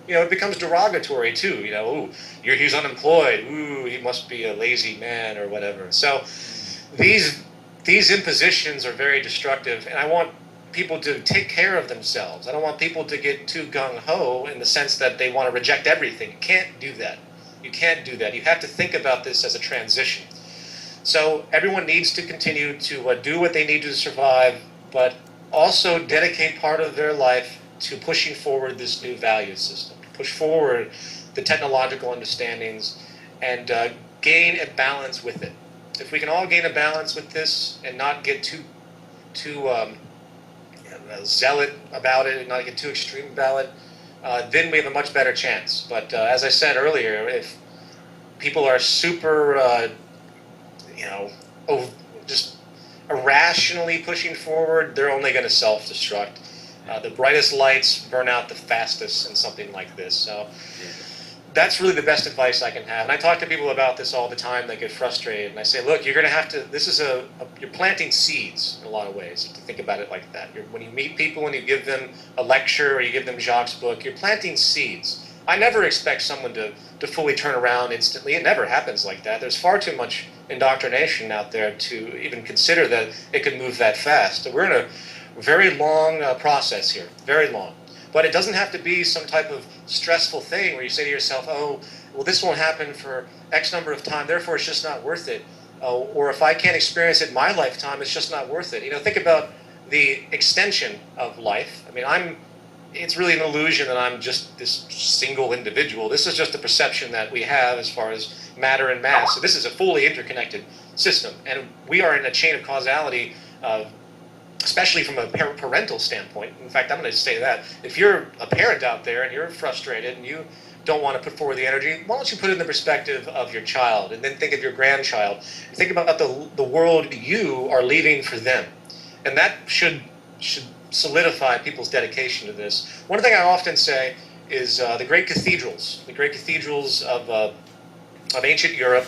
it becomes derogatory too. Ooh, he's unemployed. Ooh, he must be a lazy man or whatever. So these impositions are very destructive, and I want people to take care of themselves. I don't want people to get too gung-ho in the sense that they want to reject everything. You can't do that. You can't do that. You have to think about this as a transition. So everyone needs to continue to do what they need to survive, but also dedicate part of their life to pushing forward this new value system, push forward the technological understandings, and gain a balance with it. If we can all gain a balance with this and not get too zealot about it and not get too extreme about it, then we have a much better chance. But as I said earlier, if people are super, just irrationally pushing forward, they're only going to self-destruct. The brightest lights burn out the fastest in something like this. So that's really the best advice I can have. And I talk to people about this all the time. They get frustrated, and I say, look, you're going to have to, this is you're planting seeds in a lot of ways, to think about it like that. When you meet people and you give them a lecture or you give them Jacques' book, you're planting seeds. I never expect someone to fully turn around instantly. It never happens like that. There's far too much indoctrination out there to even consider that it could move that fast. So we're in a very long process here, very long. But it doesn't have to be some type of stressful thing where you say to yourself, oh, well, this won't happen for X number of time, therefore it's just not worth it. Or if I can't experience it in my lifetime, it's just not worth it. Think about the extension of life. I mean, it's really an illusion that I'm just this single individual. This is just a perception that we have as far as matter and mass. So this is a fully interconnected system. And we are in a chain of causality, especially from a parental standpoint. In fact, I'm going to say that. If you're a parent out there and you're frustrated and you don't want to put forward the energy, why don't you put it in the perspective of your child and then think of your grandchild. Think about the world you are leaving for them. And that should solidify people's dedication to this. One thing I often say is the great cathedrals of ancient Europe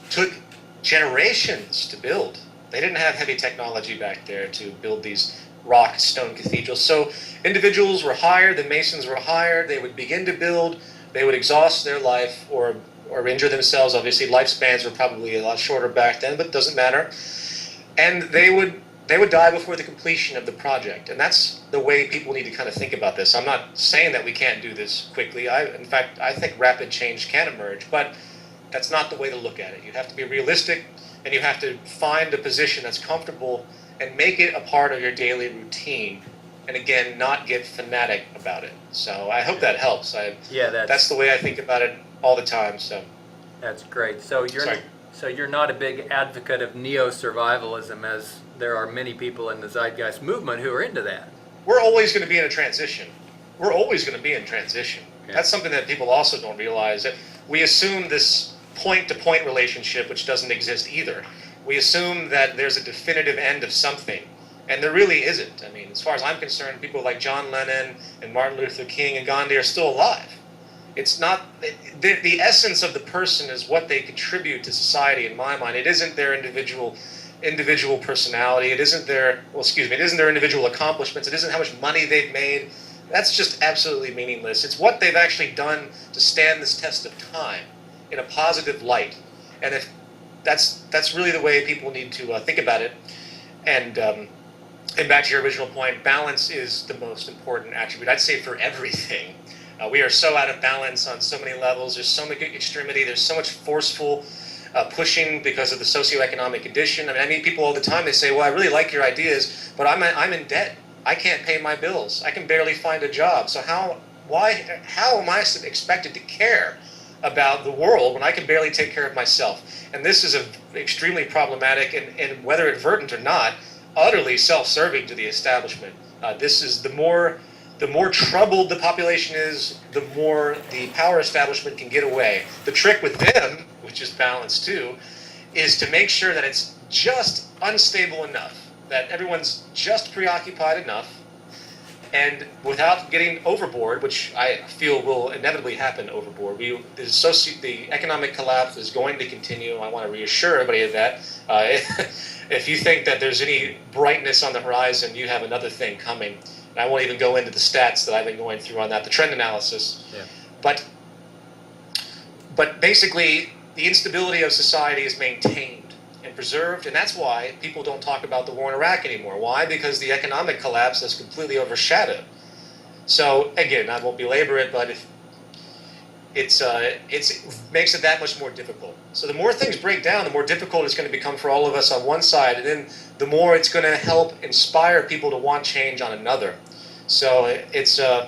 took generations to build. They didn't have heavy technology back there to build these rock stone cathedrals. So individuals were hired, the masons were hired, they would begin to build, they would exhaust their life or injure themselves. Obviously lifespans were probably a lot shorter back then, but it doesn't matter. And they would die before the completion of the project. And that's the way people need to kind of think about this. I'm not saying that we can't do this quickly. In fact, I think rapid change can emerge, but that's not the way to look at it. You have to be realistic, and you have to find a position that's comfortable and make it a part of your daily routine. And again, not get fanatic about it. So I hope that helps. That's the way I think about it all the time. So that's great. So you're not a big advocate of neo-survivalism, as there are many people in the Zeitgeist movement who are into that. We're always going to be in a transition. We're always going to be in transition. Yeah. That's something that people also don't realize. That we assume this point-to-point relationship, which doesn't exist either. We assume that there's a definitive end of something, and there really isn't. I mean, as far as I'm concerned, people like John Lennon and Martin Luther King and Gandhi are still alive. It's not, the essence of the person is what they contribute to society, in my mind. It isn't their individual personality. It isn't their individual accomplishments. It isn't how much money they've made. That's just absolutely meaningless. It's what they've actually done to stand this test of time in a positive light. And if that's really the way people need to think about it. And back to your original point, balance is the most important attribute, I'd say, for everything. We are so out of balance on so many levels. There's so much extremity. There's so much forceful pushing because of the socioeconomic condition. I mean, I meet people all the time. They say, well, I really like your ideas, but I'm in debt. I can't pay my bills. I can barely find a job. So how am I expected to care about the world when I can barely take care of myself? And this is extremely problematic and whether advertent or not, utterly self-serving to the establishment. This is the more troubled the population is, the more the power establishment can get away. The trick with them, which is balance too, is to make sure that it's just unstable enough, that everyone's just preoccupied enough, and without getting overboard, which I feel will inevitably happen overboard. The economic collapse is going to continue. I want to reassure everybody of that. If you think that there's any brightness on the horizon, you have another thing coming. And I won't even go into the stats that I've been going through on that, the trend analysis. Yeah. But basically, the instability of society is maintained and preserved, and that's why people don't talk about the war in Iraq anymore. Why? Because the economic collapse has completely overshadowed. So again, I won't belabor it, but it makes it that much more difficult. So the more things break down, the more difficult it's going to become for all of us on one side, and then the more it's going to help inspire people to want change on another. So it's going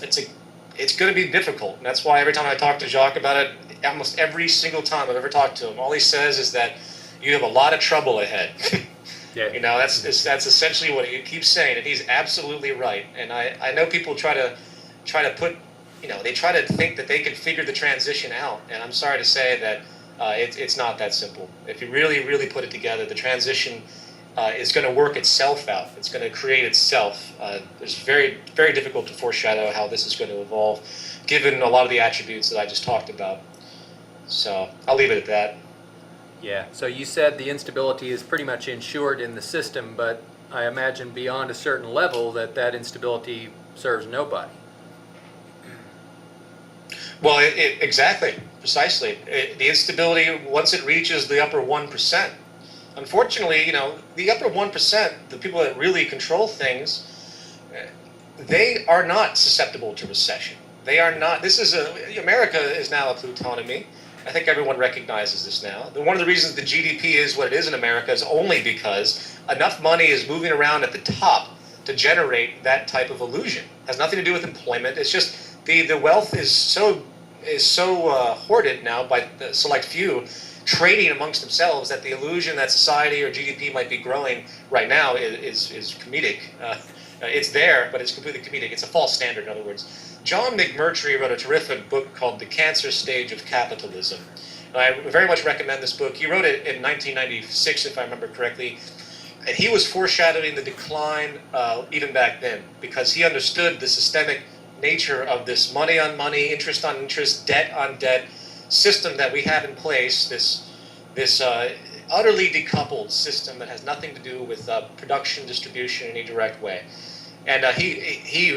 to be difficult, and that's why every time I talk to Jacques about it, almost every single time I've ever talked to him, all he says is that you have a lot of trouble ahead. Yeah. You know, that's essentially what he keeps saying, and he's absolutely right. And I know people try to put, you know, they try to think that they can figure the transition out, and I'm sorry to say that it's not that simple. If you really, really put it together, the transition is going to work itself out. It's going to create itself. It's very, very difficult to foreshadow how this is going to evolve, given a lot of the attributes that I just talked about. So I'll leave it at that. Yeah, so you said the instability is pretty much insured in the system, but I imagine beyond a certain level that instability serves nobody. Well, exactly, precisely. The instability, once it reaches the upper 1%, unfortunately, you know, the upper 1%, the people that really control things, they are not susceptible to recession. They are not. America is now a plutonomy. I think everyone recognizes this now. One of the reasons the GDP is what it is in America is only because enough money is moving around at the top to generate that type of illusion. It has nothing to do with employment. It's just the wealth is so hoarded now by the select few, trading amongst themselves, that the illusion that society or GDP might be growing right now is comedic. It's there, but it's completely comedic. It's a false standard, in other words. John McMurtry wrote a terrific book called The Cancer Stage of Capitalism. And I very much recommend this book. He wrote it in 1996, if I remember correctly. And he was foreshadowing the decline even back then, because he understood the systemic nature of this money on money, interest on interest, debt on debt system that we have in place, this utterly decoupled system that has nothing to do with production, distribution in any direct way. And he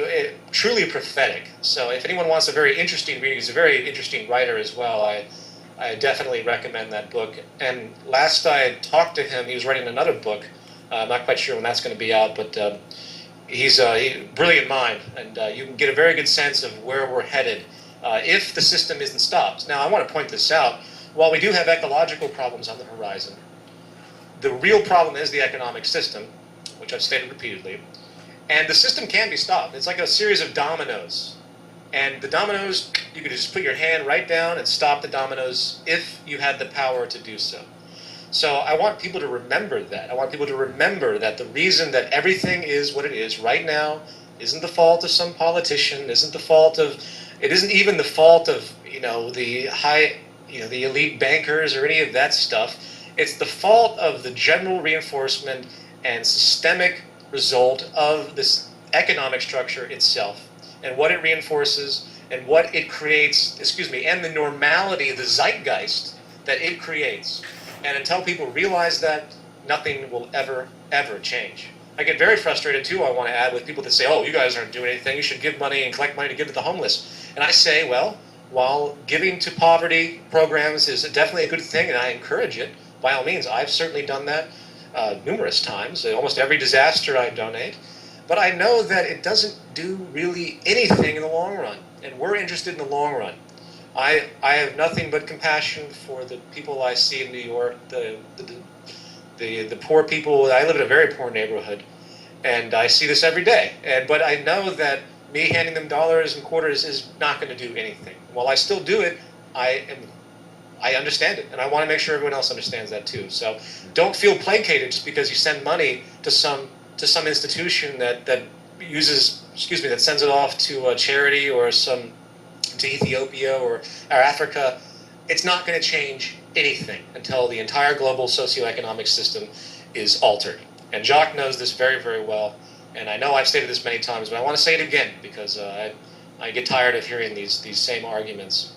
truly prophetic. So if anyone wants a very interesting read, he's a very interesting writer as well. I definitely recommend that book. And last I talked to him, he was writing another book. I'm not quite sure when that's going to be out, but he's a brilliant mind, and you can get a very good sense of where we're headed if the system isn't stopped. Now, I want to point this out. While we do have ecological problems on the horizon, the real problem is the economic system, which I've stated repeatedly. And the system can be stopped. It's like a series of dominoes. And the dominoes, you could just put your hand right down and stop the dominoes if you had the power to do so. So I want people to remember that. I want people to remember that the reason that everything is what it is right now isn't the fault of some politician, it isn't even the fault of, the elite bankers or any of that stuff. It's the fault of the general reinforcement and systemic result of this economic structure itself, and what it reinforces, and what it creates, and the normality, the zeitgeist that it creates. And until people realize that, nothing will ever, ever change. I get very frustrated too, I want to add, with people that say, oh, you guys aren't doing anything, you should give money and collect money to give to the homeless. And I say, well, while giving to poverty programs is definitely a good thing, and I encourage it, by all means, I've certainly done that numerous times. Almost every disaster I donate. But I know that it doesn't do really anything in the long run, and we're interested in the long run. I have nothing but compassion for the people I see in New York, the poor people. I live in a very poor neighborhood, and I see this every day. But I know that me handing them dollars and quarters is not going to do anything. While I still do it, I understand it, and I want to make sure everyone else understands that too. So don't feel placated just because you send money to some institution that sends it off to a charity or to Ethiopia or Africa. It's not going to change anything until the entire global socioeconomic system is altered. And Jacques knows this very, very well. And I know I've stated this many times, but I want to say it again because I get tired of hearing these same arguments.